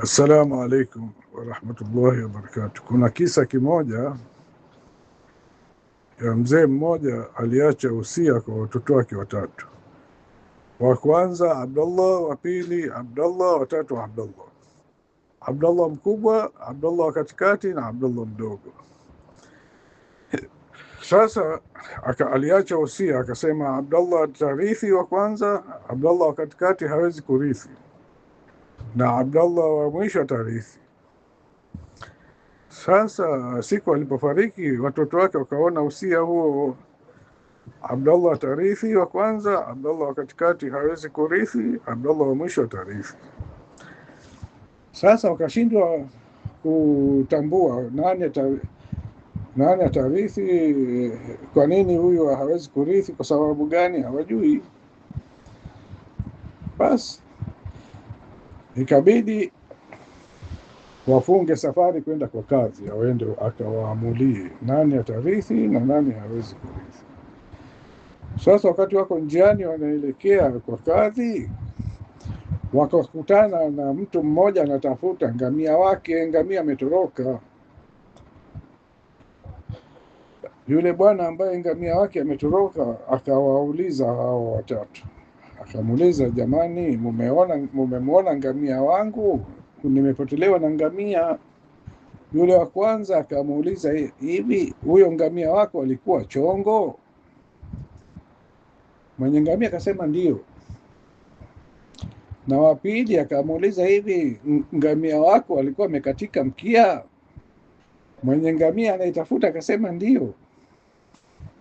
Assalamu alaikum warahmatullahi wabarakatuh. Kuna kisa kimoja ya mzee mmoja aliacha usia kwa watoto wake watatu. Wa kwanza Abdullah, wa pili Abdullah, wa tatu Abdullah. Abdullah mkubwa, Abdullah wa katikati na Abdullah mdogo. Sasa aliacha usia akasema, Abdullah tarithi wa kwanza, Abdullah wa katikati hawezi kurithi, na Abdullah wa mwisho tarithi. Sasa siku alipofariki watoto wake wakaona usia huo, Abdullah tarithi wa kwanza, Abdullah wa katikati hawezi kurithi, Abdullah wa mwisho tarithi. Sasa wakashindwa kutambua nani atarithi, kwa nini huyu hawezi kurithi, kwa sababu gani hawajui. Basi ikabidi wafunge safari kwenda kwa kadhi, awende akawaamulie nani atarithi na nani hawezi kurithi. Sasa wakati wako njiani wanaelekea kwa kadhi, wakakutana na mtu mmoja anatafuta ngamia wake. Ngamia ametoroka. Yule bwana ambaye ngamia wake ametoroka akawauliza hao watatu, akamuuliza, jamani, mumemwona ngamia wangu? Nimepotelewa na ngamia. Yule wa kwanza akamuuliza, hivi huyo ngamia wako alikuwa chongo? Mwenye ngamia akasema ndio. Na wa pili akamuuliza, hivi ngamia wako alikuwa amekatika mkia? Mwenye ngamia anayetafuta akasema ndio.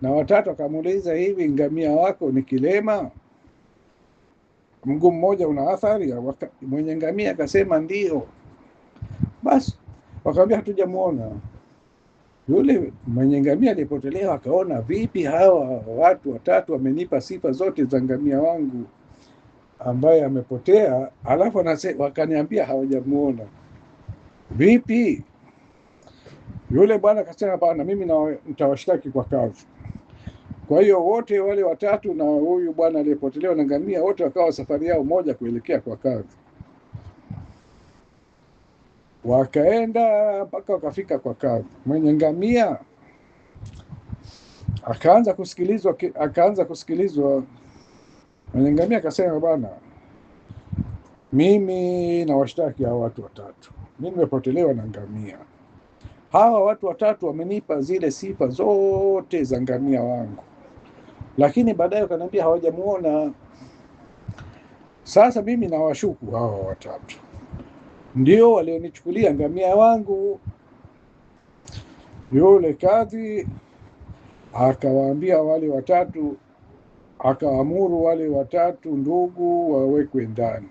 Na watatu akamuuliza, hivi ngamia wako ni kilema, mguu mmoja una athari? Mwenye ngamia akasema ndio. Basi wakamwambia, hatujamuona. Yule mwenye ngamia alipotelewa akaona, vipi hawa watu watatu wamenipa sifa zote za ngamia wangu ambaye amepotea, alafu wakaniambia hawajamuona, vipi? Yule bwana akasema, bwana, mimi nitawashtaki kwa kadhi. Kwa hiyo wote wale watatu na huyu bwana aliyepotelewa na ngamia, wote wakawa safari yao moja kuelekea kwa kadhi. Wakaenda mpaka wakafika kwa kadhi. Mwenye ngamia akaanza kusikilizwa. Mwenye ngamia akasema, bwana, mimi nawashtaki hawa watu watatu. Mimi nimepotelewa na ngamia. Hawa watu watatu wamenipa zile sifa zote za ngamia wangu, lakini baadaye wakaniambia hawajamuona. Sasa mimi nawashuku hawa watatu ndio walionichukulia ngamia wangu. Yule kadhi akawaambia wale watatu, akaamuru wale watatu ndugu wawekwe ndani.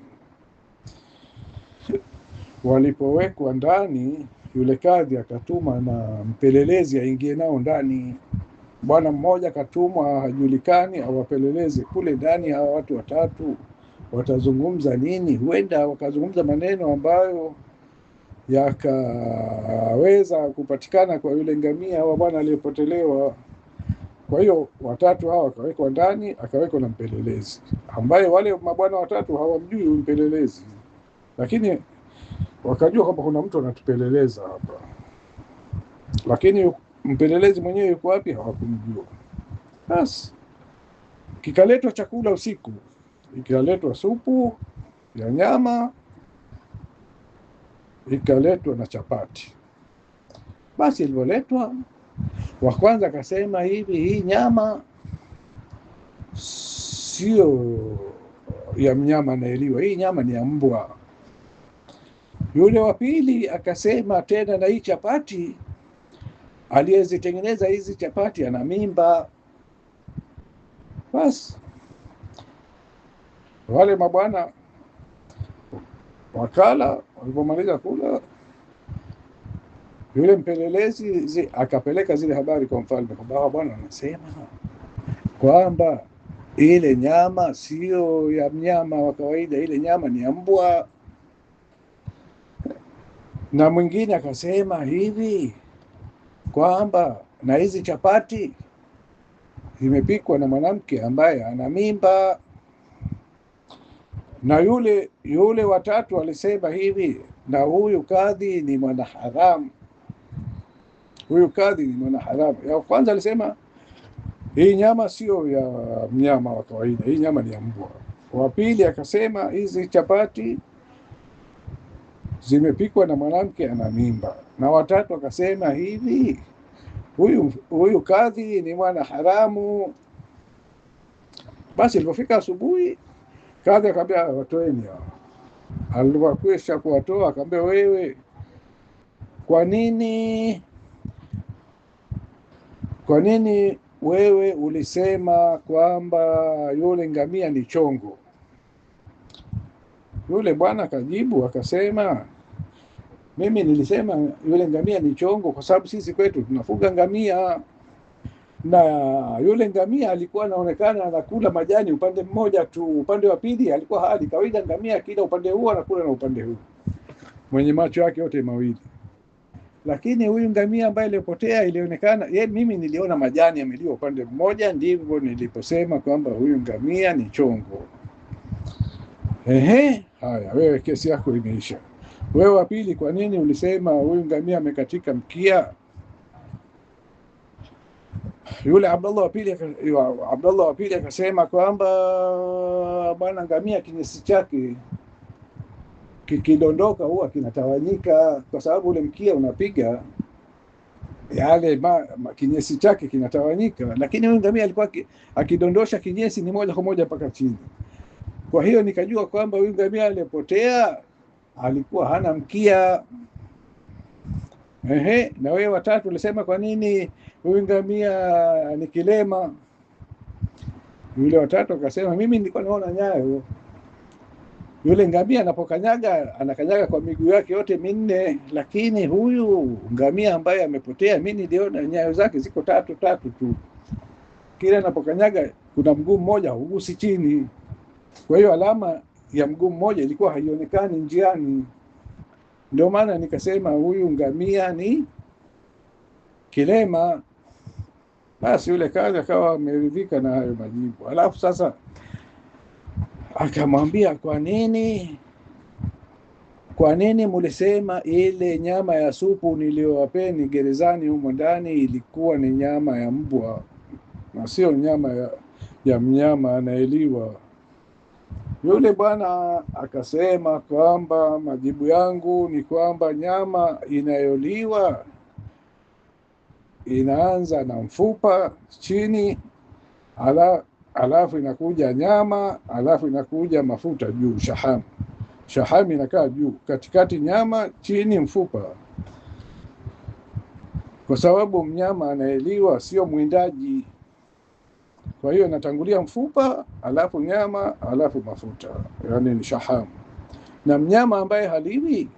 Walipowekwa ndani, yule kadhi akatuma na mpelelezi aingie nao ndani. Bwana mmoja akatumwa, hajulikani, awapeleleze kule ndani hawa watu watatu watazungumza nini. Huenda wakazungumza maneno ambayo yakaweza kupatikana kwa yule ngamia wa bwana aliyepotelewa. Kwa hiyo watatu hawa wakawekwa ndani, akawekwa na mpelelezi ambaye wale mabwana watatu hawamjui mpelelezi, lakini wakajua kwamba kuna mtu anatupeleleza hapa, lakini mpelelezi mwenyewe yuko wapi hawakumjua. Basi kikaletwa chakula usiku, ikaletwa supu ya nyama, ikaletwa na chapati. Basi ilivyoletwa, wa kwanza akasema, hivi hii nyama sio ya mnyama anayeliwa, hii nyama ni ya mbwa. Yule wa pili akasema tena, na hii chapati, aliyezitengeneza hizi chapati ana mimba. Basi wale mabwana wakala. Walipomaliza kula, yule mpelelezi akapeleka zile habari kwa mfalme, kwamba bwana anasema kwamba ile nyama sio ya mnyama wa kawaida, ile nyama ni ya mbwa. Na mwingine akasema hivi kwamba na hizi chapati zimepikwa na mwanamke ambaye ana mimba. Na yule watatu alisema hivi, na huyu kadhi ni mwanaharamu, huyu kadhi ni mwanaharamu. Ya kwanza alisema hii nyama sio ya mnyama wa kawaida, hii nyama ni ya mbwa. Wa pili akasema hizi chapati zimepikwa na mwanamke ana mimba. Na watatu akasema hivi, huyu kadhi ni mwana haramu. Basi ilipofika asubuhi, kadhi akamwambia watoeni hao. Alipokwisha kuwatoa akamwambia, wewe kwa nini wewe ulisema kwamba yule ngamia ni chongo? Yule bwana akajibu akasema, mimi nilisema yule ngamia ni chongo kwa sababu sisi kwetu tunafuga ngamia, na yule ngamia alikuwa anaonekana anakula majani upande mmoja tu, upande wa pili alikuwa hali kawaida. Ngamia kila upande huu anakula na upande huu, mwenye macho yake yote mawili. Lakini huyu ngamia ambaye alipotea ilionekana mimi niliona majani yameliwa upande mmoja, ndivyo niliposema kwamba huyu ngamia ni chongo. Haya, wewe kesi yako imeisha. Wewe wa pili, kwa nini ulisema huyu ngamia amekatika mkia? Yule Abdullah wa pili akasema kwamba bwana, ngamia kinyesi chake kikidondoka huwa kinatawanyika, kwa sababu ule mkia unapiga yale kinyesi chake kinatawanyika. Lakini huyu ngamia alikuwa akidondosha kinyesi ni moja kwa moja mpaka chini. Kwa hiyo nikajua kwamba huyu ngamia alipotea alikuwa hana mkia. Na wewe watatu ulisema kwa nini huyu ngamia ni kilema? Yule watatu akasema, mimi nilikuwa naona nyayo. Yule ngamia anapokanyaga anakanyaga kwa miguu yake yote minne, lakini huyu ngamia ambaye amepotea mimi niliona nyayo zake ziko tatu tu. Kila anapokanyaga kuna mguu mmoja hugusi chini. Kwa hiyo alama ya mguu mmoja ilikuwa haionekani njiani. Ndio maana nikasema huyu ngamia ni kilema. Basi yule kadhi akawa ameridhika na hayo majibu. Alafu sasa akamwambia, kwa nini mulisema ile nyama ya supu niliyowapeni gerezani humo ndani ilikuwa ni nyama ya mbwa na sio nyama ya mnyama anayeliwa? Yule bwana akasema kwamba majibu yangu ni kwamba nyama inayoliwa inaanza na mfupa chini, alafu inakuja nyama, alafu inakuja mafuta juu, shaham inakaa juu, katikati nyama, chini mfupa. Kwa sababu mnyama anayeliwa sio mwindaji, kwa hiyo inatangulia mfupa, alafu nyama, alafu mafuta, yani ni shaham. Na mnyama ambaye haliwi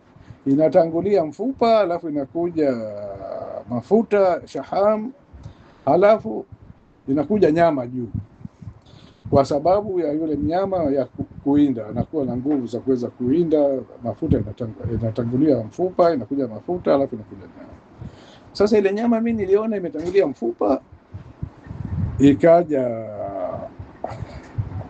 inatangulia mfupa, alafu inakuja mafuta shaham, alafu inakuja nyama juu, kwa sababu ya yule mnyama ya kuinda, anakuwa na nguvu za kuweza kuinda. Mafuta inatangulia mfupa, inakuja mafuta, alafu inakuja nyama. Sasa ile nyama mimi niliona imetangulia mfupa, ikaja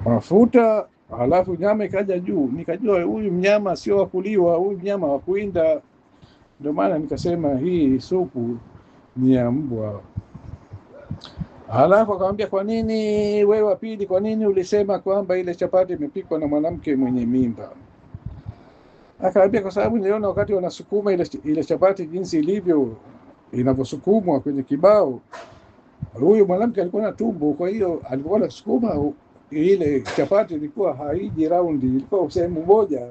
mafuta, halafu nyama ikaja juu. Nikajua huyu mnyama sio wa kuliwa, huyu mnyama wa kuinda. Ndio maana nikasema hii supu ni ya mbwa. Halafu akamwambia, kwa nini wewe wa pili, kwa nini ulisema kwamba ile chapati imepikwa na mwanamke mwenye mimba? Akaambia, kwa sababu niliona wakati wanasukuma ile chapati jinsi ilivyo inavyosukumwa kwenye kibao, huyu mwanamke alikuwa na tumbo, kwa hiyo alipokuwa anasukuma ile chapati ilikuwa haiji raundi, ilikuwa sehemu moja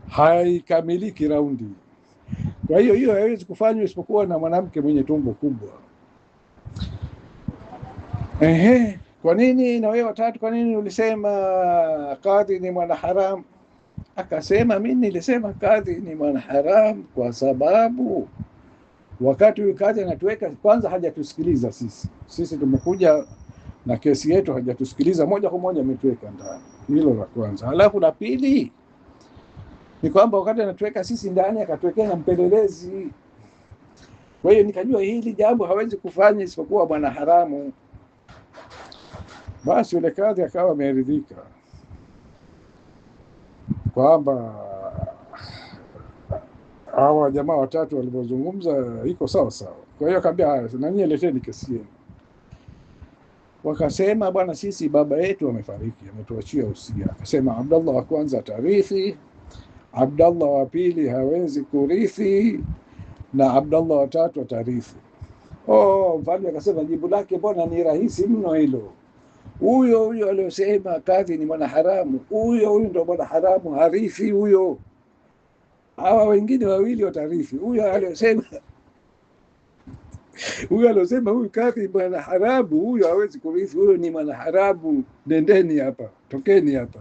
haikamiliki raundi. Kwa hiyo haiwezi kufanywa isipokuwa na mwanamke mwenye tumbo kubwa. Kwa nini na wewe watatu, kwa nini ulisema kadhi ni mwana haram? Akasema, mimi nilisema kadhi ni mwana haram kwa sababu wakati huyu kadhi anatuweka, kwanza hajatusikiliza sisi tumekuja na kesi yetu, hajatusikiliza moja kwa moja, ametuweka ndani. Hilo la kwanza. Halafu la pili ni kwamba wakati anatuweka sisi ndani akatuwekea na mpelelezi. Kwa hiyo nikajua hili jambo hawezi kufanya isipokuwa bwana haramu. Basi yule kadhi akawa ameridhika. kwamba hawa jamaa watatu walipozungumza iko sawa sawa. Kwa hiyo akaambia haya, na nyie leteni kesi yenu. Wakasema bwana, sisi baba yetu amefariki, ametuachia usia. Akasema Abdallah wa kwanza atarithi, Abdallah wa pili hawezi kurithi, na Abdallah wa tatu atarithi. Mfalme akasema jibu lake mbona ni rahisi mno hilo. Huyo aliyosema kadhi ni mwanaharamu, huyo ndo mwanaharamu, harithi huyo. Hawa wengine wawili watarithi. Huyo aliyosema huyu kadhi mwanaharamu, huyo hawezi kurithi, huyo ni mwanaharamu, nendeni hapa, tokeni hapa.